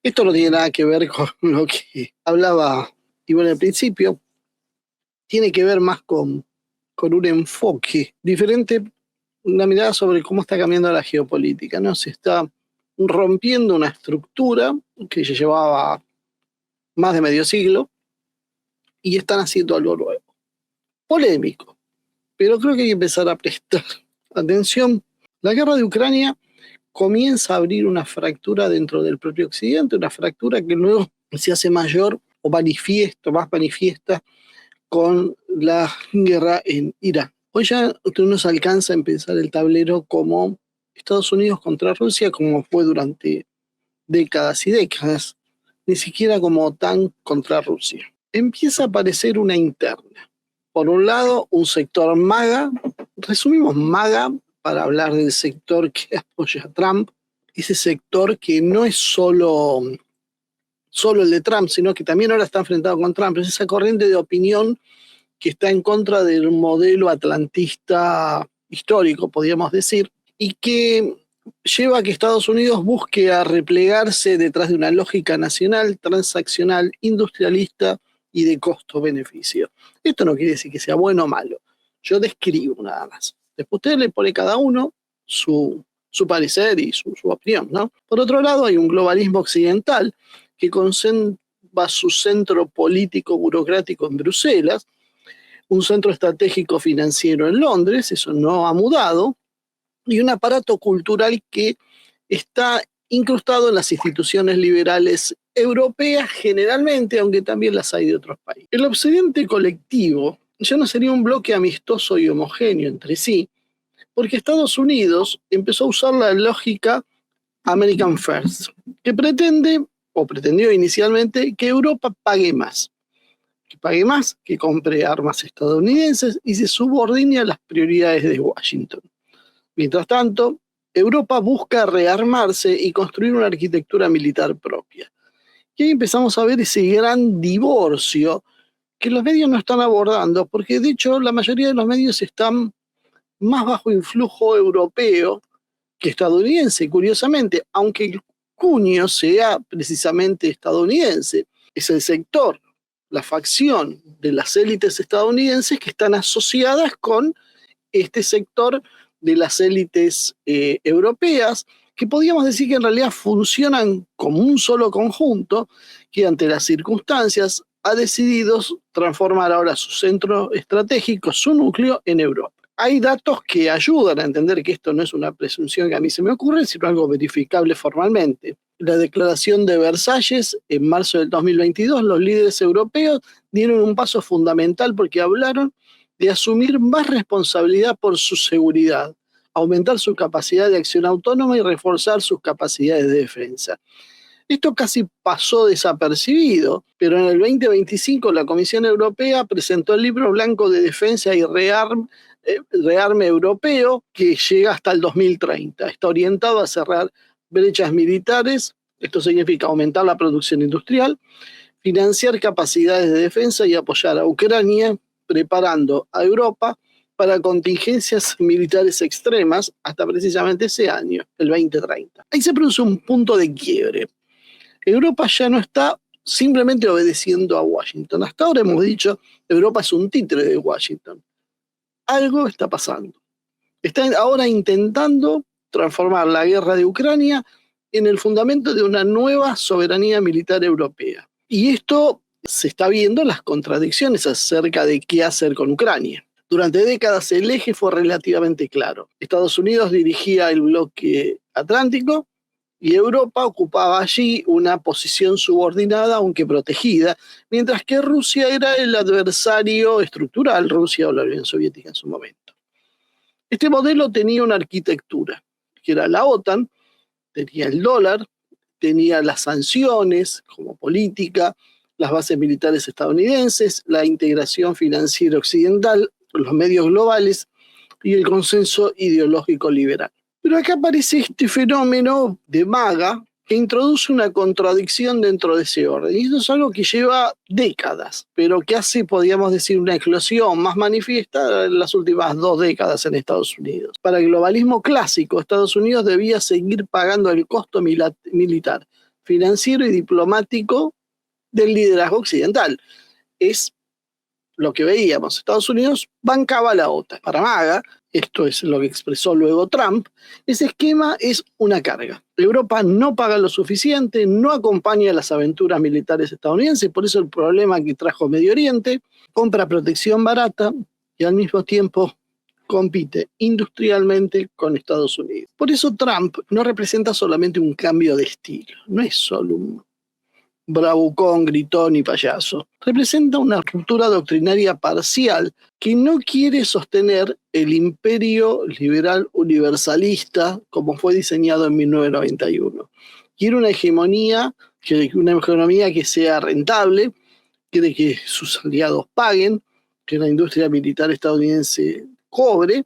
Esto no tiene nada que ver con lo que hablaba Iván al principio, tiene que ver más con un enfoque diferente, una mirada sobre cómo está cambiando la geopolítica, ¿no? Se está rompiendo una estructura que ya llevaba más de medio siglo y están haciendo algo nuevo. Polémico, pero creo que hay que empezar a prestar atención. La guerra de Ucrania comienza a abrir una fractura dentro del propio Occidente, una fractura que luego se hace mayor o manifiesto, más manifiesta con la guerra en Irán. Hoy ya no se alcanza a empezar el tablero como Estados Unidos contra Rusia, como fue durante décadas y décadas, ni siquiera como OTAN contra Rusia. Empieza a aparecer una interna. Por un lado, un sector MAGA, resumimos MAGA para hablar del sector que apoya a Trump, ese sector que no es solo el de Trump, sino que también ahora está enfrentado con Trump, es esa corriente de opinión que está en contra del modelo atlantista histórico, podríamos decir, y que lleva a que Estados Unidos busque a replegarse detrás de una lógica nacional, transaccional, industrialista y de costo-beneficio. Esto no quiere decir que sea bueno o malo, yo describo nada más. Después usted le pone cada uno su parecer y su opinión, ¿no? Por otro lado, hay un globalismo occidental que concentra su centro político burocrático en Bruselas, un centro estratégico financiero en Londres, eso no ha mudado, y un aparato cultural que está incrustado en las instituciones liberales europeas generalmente, aunque también las hay de otros países. El occidente colectivo ya no sería un bloque amistoso y homogéneo entre sí, porque Estados Unidos empezó a usar la lógica American First, que pretende, o pretendió inicialmente, que Europa pague más, que compre armas estadounidenses y se subordine a las prioridades de Washington. Mientras tanto, Europa busca rearmarse y construir una arquitectura militar propia. Y ahí empezamos a ver ese gran divorcio que los medios no están abordando, porque de hecho la mayoría de los medios están más bajo influjo europeo que estadounidense, curiosamente, aunque el cuño sea precisamente estadounidense. Es el sector, la facción de las élites estadounidenses que están asociadas con este sector de las élites europeas, que podríamos decir que en realidad funcionan como un solo conjunto, que ante las circunstancias ha decidido transformar ahora su centro estratégico, su núcleo, en Europa. Hay datos que ayudan a entender que esto no es una presunción que a mí se me ocurre, sino algo verificable formalmente. La declaración de Versalles en marzo del 2022, los líderes europeos dieron un paso fundamental porque hablaron de asumir más responsabilidad por su seguridad, aumentar su capacidad de acción autónoma y reforzar sus capacidades de defensa. Esto casi pasó desapercibido, pero en el 2025 la Comisión Europea presentó el Libro Blanco de Defensa y Rearme Europeo, que llega hasta el 2030. Está orientado a cerrar brechas militares, esto significa aumentar la producción industrial, financiar capacidades de defensa y apoyar a Ucrania, preparando a Europa para contingencias militares extremas hasta precisamente ese año, el 2030. Ahí se produce un punto de quiebre. Europa ya no está simplemente obedeciendo a Washington. Hasta ahora hemos dicho, Europa es un títere de Washington. Algo está pasando. Están ahora intentando transformar la guerra de Ucrania en el fundamento de una nueva soberanía militar europea. Y esto se está viendo las contradicciones acerca de qué hacer con Ucrania. Durante décadas el eje fue relativamente claro. Estados Unidos dirigía el bloque atlántico y Europa ocupaba allí una posición subordinada, aunque protegida, mientras que Rusia era el adversario estructural, Rusia o la Unión Soviética en su momento. Este modelo tenía una arquitectura, que era la OTAN, tenía el dólar, tenía las sanciones como política, las bases militares estadounidenses, la integración financiera occidental, los medios globales y el consenso ideológico liberal. Pero acá aparece este fenómeno de MAGA que introduce una contradicción dentro de ese orden. Y esto es algo que lleva décadas, pero que hace, podríamos decir, una eclosión más manifiesta en las últimas 2 décadas en Estados Unidos. Para el globalismo clásico, Estados Unidos debía seguir pagando el costo militar financiero y diplomático del liderazgo occidental. Es lo que veíamos. Estados Unidos bancaba la OTAN. Para MAGA, esto es lo que expresó luego Trump, ese esquema es una carga. Europa no paga lo suficiente, no acompaña las aventuras militares estadounidenses, por eso el problema que trajo Medio Oriente, compra protección barata y al mismo tiempo compite industrialmente con Estados Unidos. Por eso Trump no representa solamente un cambio de estilo, no es solo un bravucón, gritón y payaso. Representa una ruptura doctrinaria parcial que no quiere sostener el imperio liberal universalista como fue diseñado en 1991. Quiere una hegemonía que sea rentable, quiere que sus aliados paguen, que la industria militar estadounidense cobre,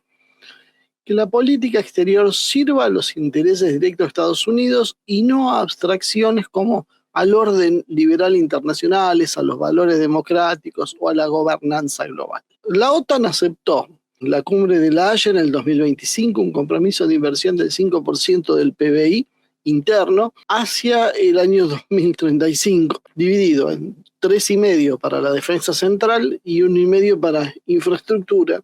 que la política exterior sirva a los intereses directos de Estados Unidos y no a abstracciones como al orden liberal internacionales, a los valores democráticos o a la gobernanza global. La OTAN aceptó la cumbre de La Haya en el 2025 un compromiso de inversión del 5% del PBI interno hacia el año 2035, dividido en 3,5 para la defensa central y 1,5 para infraestructura,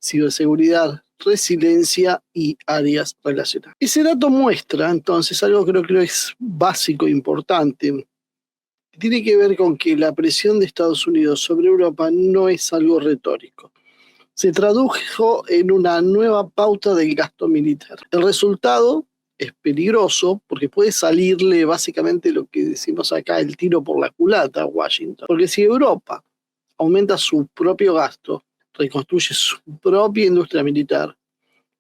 ciberseguridad, resiliencia y áreas relacionadas. Ese dato muestra entonces algo que creo que es básico e importante. Tiene que ver con que la presión de Estados Unidos sobre Europa no es algo retórico. Se tradujo en una nueva pauta del gasto militar. El resultado es peligroso porque puede salirle básicamente lo que decimos acá, el tiro por la culata a Washington. Porque si Europa aumenta su propio gasto, reconstruye su propia industria militar,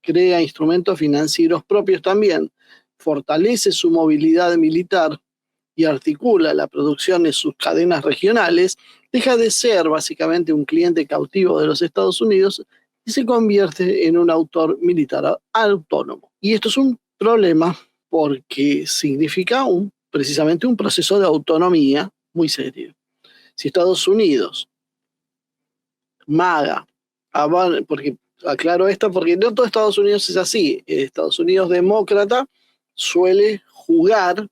crea instrumentos financieros propios también, fortalece su movilidad militar y articula la producción en sus cadenas regionales, deja de ser básicamente un cliente cautivo de los Estados Unidos y se convierte en un actor militar autónomo. Y esto es un problema porque significa precisamente un proceso de autonomía muy serio. Si Estados Unidos MAGA, porque aclaro esto porque no todo Estados Unidos es así. Estados Unidos demócrata suele jugar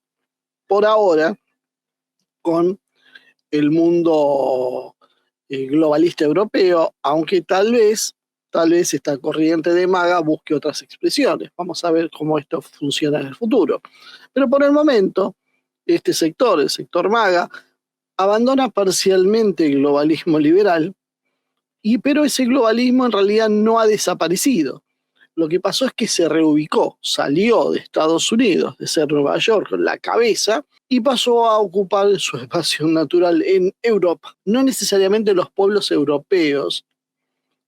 por ahora con el mundo globalista europeo, aunque tal vez esta corriente de MAGA busque otras expresiones. Vamos a ver cómo esto funciona en el futuro. Pero por el momento, este sector, el sector MAGA, abandona parcialmente el globalismo liberal, pero ese globalismo en realidad no ha desaparecido. Lo que pasó es que se reubicó, salió de Estados Unidos, de ser Nueva York la cabeza, y pasó a ocupar su espacio natural en Europa. No necesariamente los pueblos europeos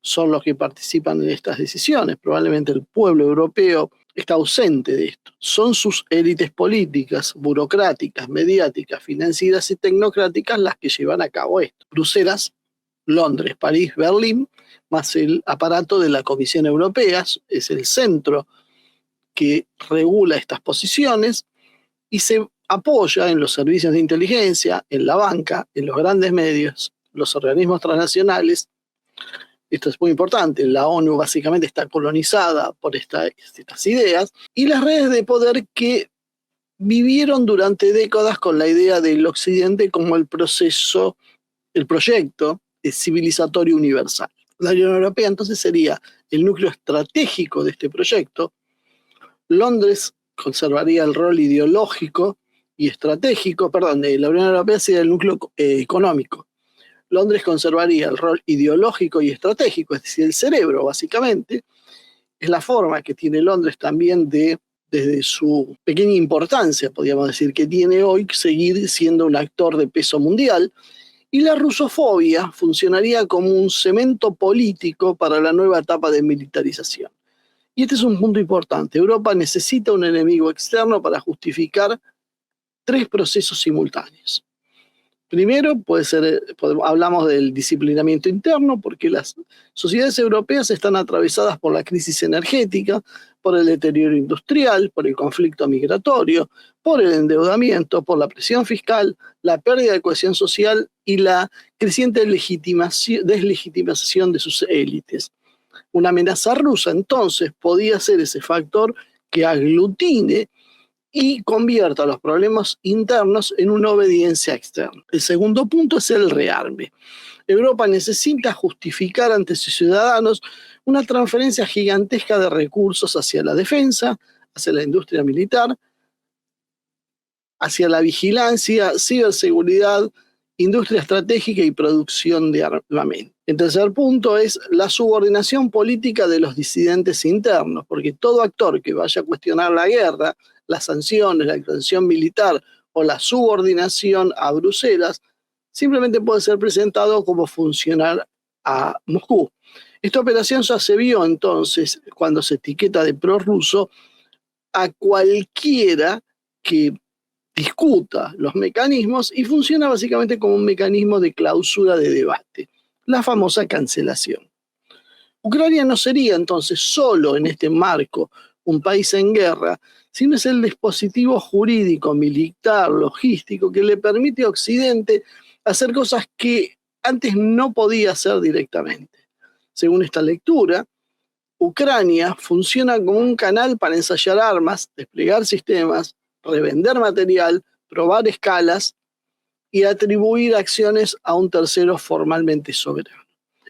son los que participan en estas decisiones, probablemente el pueblo europeo está ausente de esto. Son sus élites políticas, burocráticas, mediáticas, financieras y tecnocráticas las que llevan a cabo esto. Bruselas, Londres, París, Berlín, más el aparato de la Comisión Europea, es el centro que regula estas posiciones y se apoya en los servicios de inteligencia, en la banca, en los grandes medios, los organismos transnacionales. Esto es muy importante, la ONU básicamente está colonizada por estas ideas y las redes de poder que vivieron durante décadas con la idea del Occidente como el proyecto civilizatorio universal. La Unión Europea entonces sería el núcleo estratégico de este proyecto. Londres conservaría el rol ideológico y estratégico, la Unión Europea sería el núcleo económico. Londres conservaría el rol ideológico y estratégico, es decir, el cerebro básicamente. Es la forma que tiene Londres también desde su pequeña importancia, podríamos decir, que tiene hoy, seguir siendo un actor de peso mundial. Y la rusofobia funcionaría como un cemento político para la nueva etapa de militarización. Y este es un punto importante. Europa necesita un enemigo externo para justificar 3 procesos simultáneos. Primero, hablamos del disciplinamiento interno, porque las sociedades europeas están atravesadas por la crisis energética, por el deterioro industrial, por el conflicto migratorio, por el endeudamiento, por la presión fiscal, la pérdida de cohesión social y la creciente deslegitimación de sus élites. Una amenaza rusa, entonces, podía ser ese factor que aglutine y convierta los problemas internos en una obediencia externa. El segundo punto es el rearme. Europa necesita justificar ante sus ciudadanos una transferencia gigantesca de recursos hacia la defensa, hacia la industria militar, hacia la vigilancia, ciberseguridad, industria estratégica y producción de armamento. El tercer punto es la subordinación política de los disidentes internos, porque todo actor que vaya a cuestionar la guerra, las sanciones, la intervención militar o la subordinación a Bruselas, simplemente puede ser presentado como funcional a Moscú. Esta operación ya se vio entonces cuando se etiqueta de prorruso a cualquiera que discuta los mecanismos y funciona básicamente como un mecanismo de clausura de debate, la famosa cancelación. Ucrania no sería entonces solo en este marco un país en guerra, sino es el dispositivo jurídico, militar, logístico que le permite a Occidente hacer cosas que antes no podía hacer directamente. Según esta lectura, Ucrania funciona como un canal para ensayar armas, desplegar sistemas, revender material, probar escalas y atribuir acciones a un tercero formalmente soberano.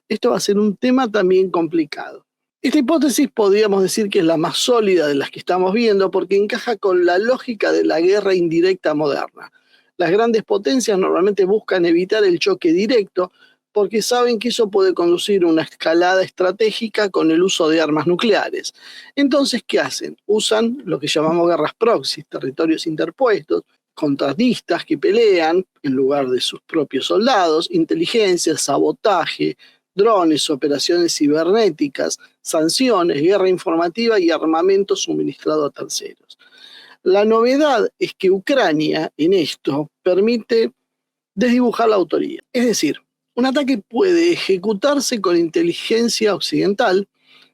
Esto va a ser un tema también complicado. Esta hipótesis podríamos decir que es la más sólida de las que estamos viendo porque encaja con la lógica de la guerra indirecta moderna. Las grandes potencias normalmente buscan evitar el choque directo porque saben que eso puede conducir a una escalada estratégica con el uso de armas nucleares. Entonces, ¿qué hacen? Usan lo que llamamos guerras proxy, territorios interpuestos, contratistas que pelean en lugar de sus propios soldados, inteligencia, sabotaje, drones, operaciones cibernéticas, sanciones, guerra informativa y armamento suministrado a terceros. La novedad es que Ucrania en esto permite desdibujar la autoría. Es decir, un ataque puede ejecutarse con inteligencia occidental,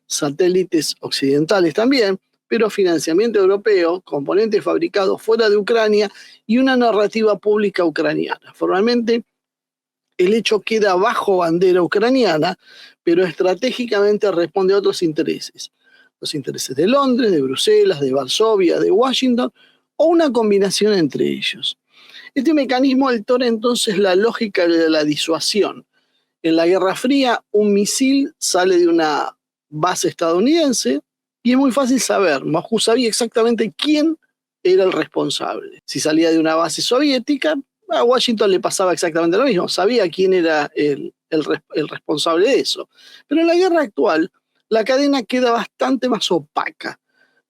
satélites occidentales también, pero financiamiento europeo, componentes fabricados fuera de Ucrania y una narrativa pública ucraniana. Formalmente, el hecho queda bajo bandera ucraniana, pero estratégicamente responde a otros intereses. Los intereses de Londres, de Bruselas, de Varsovia, de Washington, o una combinación entre ellos. Este mecanismo altera entonces la lógica de la disuasión. En la Guerra Fría, un misil sale de una base estadounidense y es muy fácil saber. Moscú sabía exactamente quién era el responsable. Si salía de una base soviética, a Washington le pasaba exactamente lo mismo. Sabía quién era el responsable de eso. Pero en la guerra actual, la cadena queda bastante más opaca.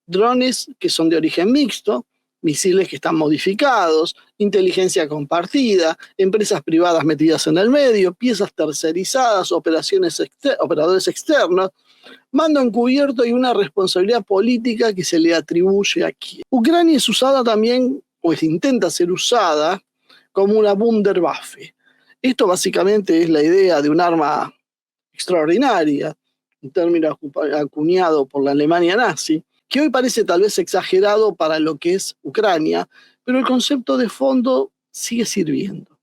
Drones que son de origen mixto, misiles que están modificados, inteligencia compartida, empresas privadas metidas en el medio, piezas tercerizadas, operadores externos, mando encubierto y una responsabilidad política que se le atribuye aquí. Ucrania es usada también, o intenta ser usada, como una Wunderwaffe. Esto básicamente es la idea de un arma extraordinaria, un término acuñado por la Alemania nazi, que hoy parece tal vez exagerado para lo que es Ucrania, pero el concepto de fondo sigue sirviendo.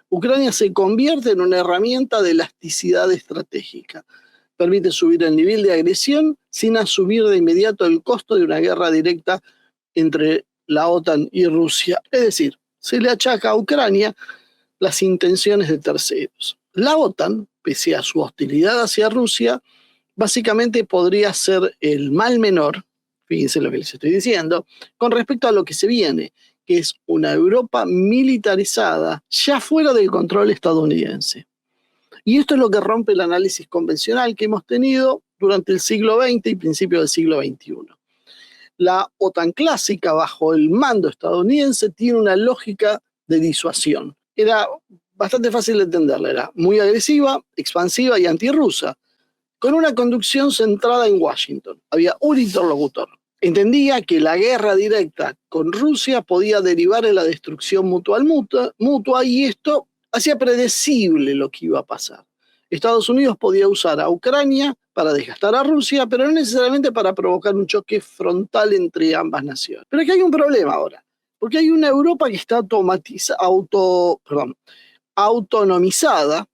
Ucrania se convierte en una herramienta de elasticidad estratégica. Permite subir el nivel de agresión sin asumir de inmediato el costo de una guerra directa entre la OTAN y Rusia. Es decir, se le achaca a Ucrania las intenciones de terceros. La OTAN, pese a su hostilidad hacia Rusia, básicamente podría ser el mal menor, fíjense lo que les estoy diciendo, con respecto a lo que se viene, que es una Europa militarizada ya fuera del control estadounidense. Y esto es lo que rompe el análisis convencional que hemos tenido durante el siglo XX y principios del siglo XXI. La OTAN clásica, bajo el mando estadounidense, tiene una lógica de disuasión. Era bastante fácil de entenderla, era muy agresiva, expansiva y antirrusa, con una conducción centrada en Washington. Había un interlocutor. Entendía que la guerra directa con Rusia podía derivar en la destrucción mutua y esto hacía predecible lo que iba a pasar. Estados Unidos podía usar a Ucrania para desgastar a Rusia, pero no necesariamente para provocar un choque frontal entre ambas naciones. Pero aquí hay un problema ahora, porque hay una Europa que está autonomizada,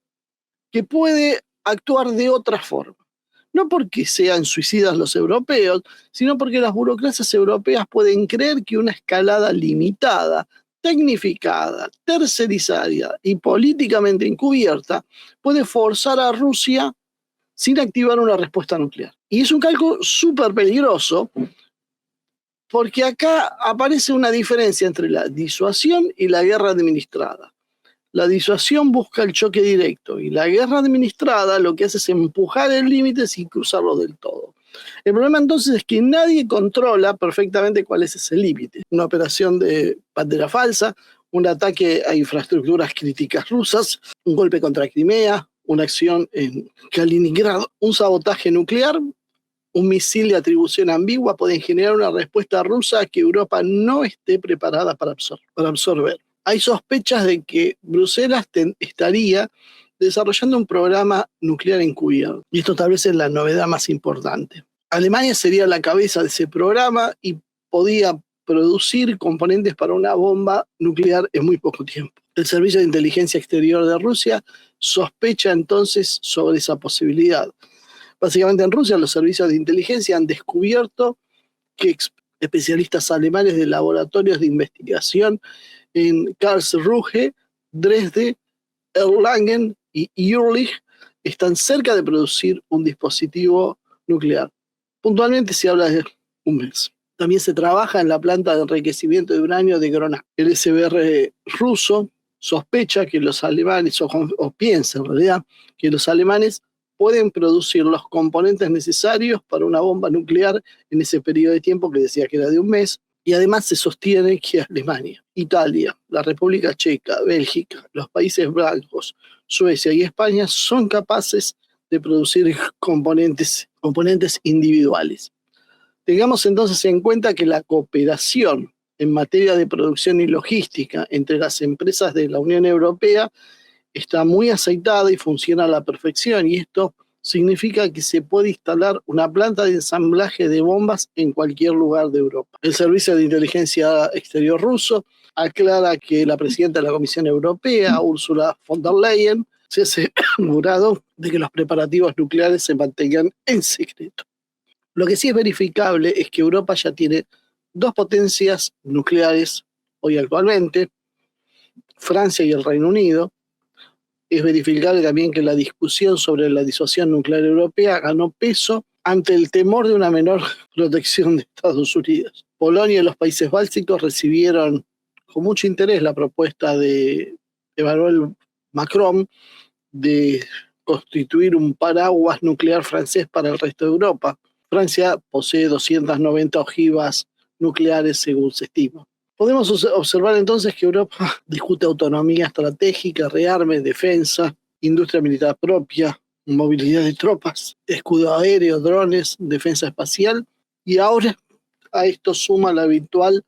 que puede actuar de otra forma. no porque sean suicidas los europeos, sino porque las burocracias europeas pueden creer que una escalada limitada, tecnificada, tercerizada y políticamente encubierta puede forzar a Rusia sin activar una respuesta nuclear. Y es un cálculo súper peligroso, porque acá aparece una diferencia entre la disuasión y la guerra administrada. La disuasión busca el choque directo y la guerra administrada lo que hace es empujar el límite sin cruzarlo del todo. El problema entonces es que nadie controla perfectamente cuál es ese límite. Una operación de bandera falsa, un ataque a infraestructuras críticas rusas, un golpe contra Crimea, una acción en Kaliningrado, un sabotaje nuclear, un misil de atribución ambigua pueden generar una respuesta rusa que Europa no esté preparada para absorber. Hay sospechas de que Bruselas estaría desarrollando un programa nuclear encubierto. Y esto tal vez es la novedad más importante. Alemania sería la cabeza de ese programa y podía producir componentes para una bomba nuclear en muy poco tiempo. El Servicio de Inteligencia Exterior de Rusia sospecha entonces sobre esa posibilidad. Básicamente en Rusia los servicios de inteligencia han descubierto que especialistas alemanes de laboratorios de investigación en Karlsruhe, Dresde, Erlangen y Jülich están cerca de producir un dispositivo nuclear. Puntualmente se habla de un mes. También se trabaja en la planta de enriquecimiento de uranio de Gronach. El SBR ruso sospecha que los alemanes, o piensa en realidad, que los alemanes pueden producir los componentes necesarios para una bomba nuclear en ese periodo de tiempo que decía que era de un mes. Y además se sostiene que Alemania, Italia, la República Checa, Bélgica, los Países Bajos, Suecia y España son capaces de producir componentes individuales. Tengamos entonces en cuenta que la cooperación en materia de producción y logística entre las empresas de la Unión Europea está muy aceitada y funciona a la perfección, y esto significa que se puede instalar una planta de ensamblaje de bombas en cualquier lugar de Europa. El Servicio de Inteligencia Exterior ruso aclara que la presidenta de la Comisión Europea, Ursula von der Leyen, se ha asegurado de que los preparativos nucleares se mantengan en secreto. Lo que sí es verificable es que Europa ya tiene 2 potencias nucleares hoy actualmente, Francia y el Reino Unido. Es verificable también que la discusión sobre la disuasión nuclear europea ganó peso ante el temor de una menor protección de Estados Unidos. Polonia y los países bálticos recibieron con mucho interés la propuesta de Emmanuel Macron de constituir un paraguas nuclear francés para el resto de Europa. Francia posee 290 ojivas nucleares según se estima. Podemos observar entonces que Europa discute autonomía estratégica, rearme, defensa, industria militar propia, movilidad de tropas, escudo aéreo, drones, defensa espacial, y ahora a esto suma la eventual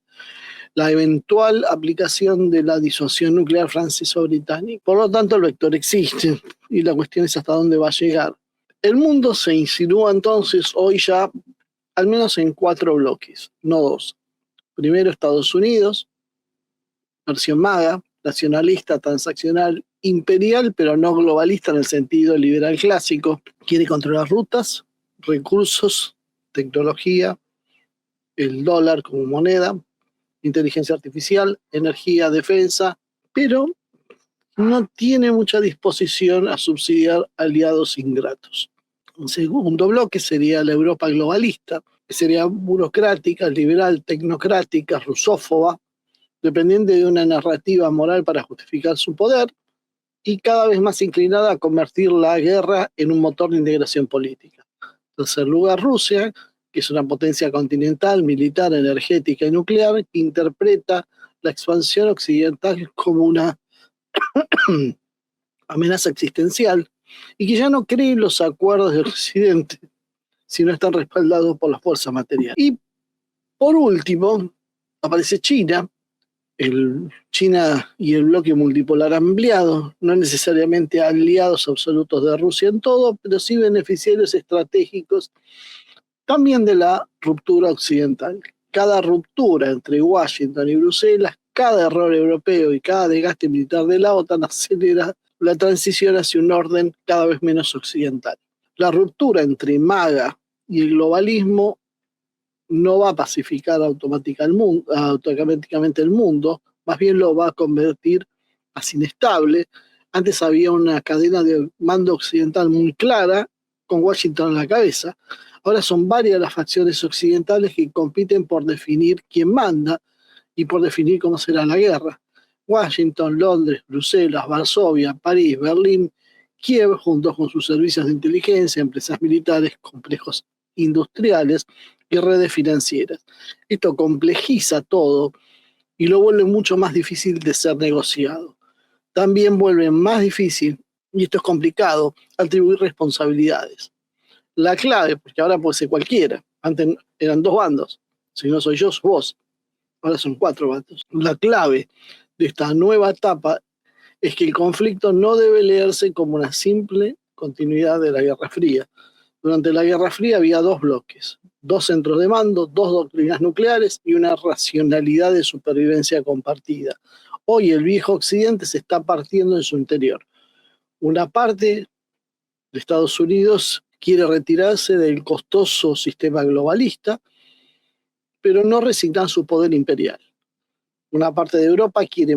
aplicación de la disuasión nuclear francesa o británica. Por lo tanto, el vector existe y la cuestión es hasta dónde va a llegar. El mundo se insinúa entonces hoy ya al menos en 4 bloques, no 2. Primero, Estados Unidos, versión MAGA, nacionalista, transaccional, imperial, pero no globalista en el sentido liberal clásico. Quiere controlar rutas, recursos, tecnología, el dólar como moneda, inteligencia artificial, energía, defensa, pero no tiene mucha disposición a subsidiar aliados ingratos. Un segundo bloque sería la Europa globalista, que sería burocrática, liberal, tecnocrática, rusófoba, dependiente de una narrativa moral para justificar su poder y cada vez más inclinada a convertir la guerra en un motor de integración política. En tercer lugar, Rusia, que es una potencia continental, militar, energética y nuclear, que interpreta la expansión occidental como una amenaza existencial y que ya no cree en los acuerdos del Occidente si no están respaldados por las fuerzas materiales. Y por último, aparece China y el bloque multipolar ampliado, no necesariamente aliados absolutos de Rusia en todo, pero sí beneficiarios estratégicos también de la ruptura occidental. Cada ruptura entre Washington y Bruselas, cada error europeo y cada desgaste militar de la OTAN acelera la transición hacia un orden cada vez menos occidental. La ruptura entre MAGA y el globalismo no va a pacificar automáticamente el mundo, más bien lo va a convertir así inestable. Antes había una cadena de mando occidental muy clara, con Washington en la cabeza. Ahora son varias las facciones occidentales que compiten por definir quién manda y por definir cómo será la guerra. Washington, Londres, Bruselas, Varsovia, París, Berlín, Kiev, junto con sus servicios de inteligencia, empresas militares, complejos industriales y redes financieras. Esto complejiza todo y lo vuelve mucho más difícil de ser negociado. También vuelve más difícil, y esto es complicado, atribuir responsabilidades. La clave, porque ahora puede ser cualquiera, antes eran 2 bandos, si no soy yo, sos vos, ahora son 4 bandos. La clave de esta nueva etapa es que el conflicto no debe leerse como una simple continuidad de la Guerra Fría. Durante la Guerra Fría había 2 bloques, 2 centros de mando, 2 doctrinas nucleares y una racionalidad de supervivencia compartida. Hoy el viejo Occidente se está partiendo en su interior. Una parte de Estados Unidos quiere retirarse del costoso sistema globalista, pero no resignar su poder imperial. Una parte de Europa quiere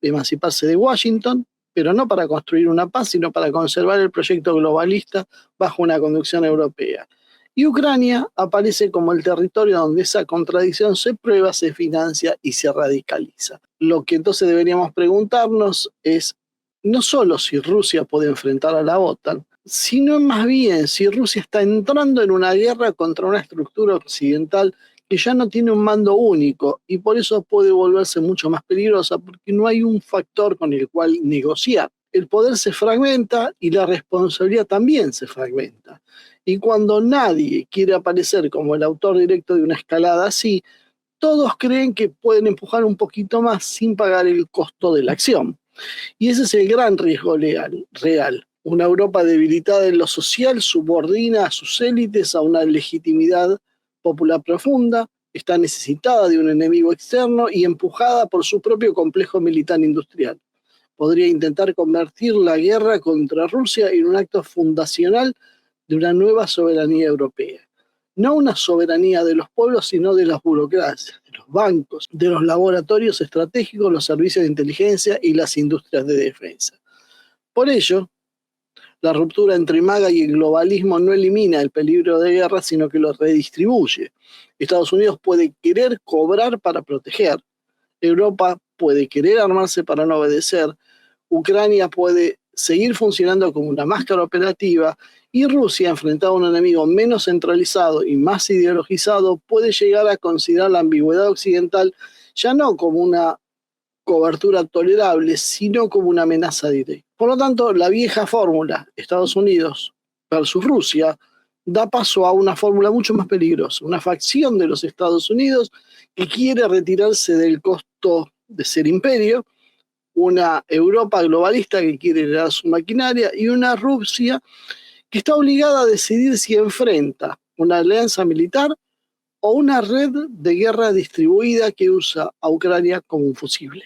emanciparse de Washington, pero no para construir una paz, sino para conservar el proyecto globalista bajo una conducción europea. Y Ucrania aparece como el territorio donde esa contradicción se prueba, se financia y se radicaliza. Lo que entonces deberíamos preguntarnos es no solo si Rusia puede enfrentar a la OTAN, sino más bien si Rusia está entrando en una guerra contra una estructura occidental que ya no tiene un mando único y por eso puede volverse mucho más peligrosa porque no hay un factor con el cual negociar. El poder se fragmenta y la responsabilidad también se fragmenta. Y cuando nadie quiere aparecer como el autor directo de una escalada así, todos creen que pueden empujar un poquito más sin pagar el costo de la acción. Y ese es el gran riesgo real. Una Europa debilitada en lo social subordina a sus élites a una legitimidad popular profunda, está necesitada de un enemigo externo y empujada por su propio complejo militar industrial. Podría intentar convertir la guerra contra Rusia en un acto fundacional de una nueva soberanía europea. No una soberanía de los pueblos, sino de las burocracias, de los bancos, de los laboratorios estratégicos, los servicios de inteligencia y las industrias de defensa. Por ello, la ruptura entre MAGA y el globalismo no elimina el peligro de guerra, sino que lo redistribuye. Estados Unidos puede querer cobrar para proteger, Europa puede querer armarse para no obedecer, Ucrania puede seguir funcionando como una máscara operativa y Rusia, enfrentada a un enemigo menos centralizado y más ideologizado, puede llegar a considerar la ambigüedad occidental ya no como una cobertura tolerable, sino como una amenaza directa. Por lo tanto, la vieja fórmula Estados Unidos versus Rusia da paso a una fórmula mucho más peligrosa, una facción de los Estados Unidos que quiere retirarse del costo de ser imperio, una Europa globalista que quiere heredar su maquinaria y una Rusia que está obligada a decidir si enfrenta una alianza militar o una red de guerra distribuida que usa a Ucrania como un fusible.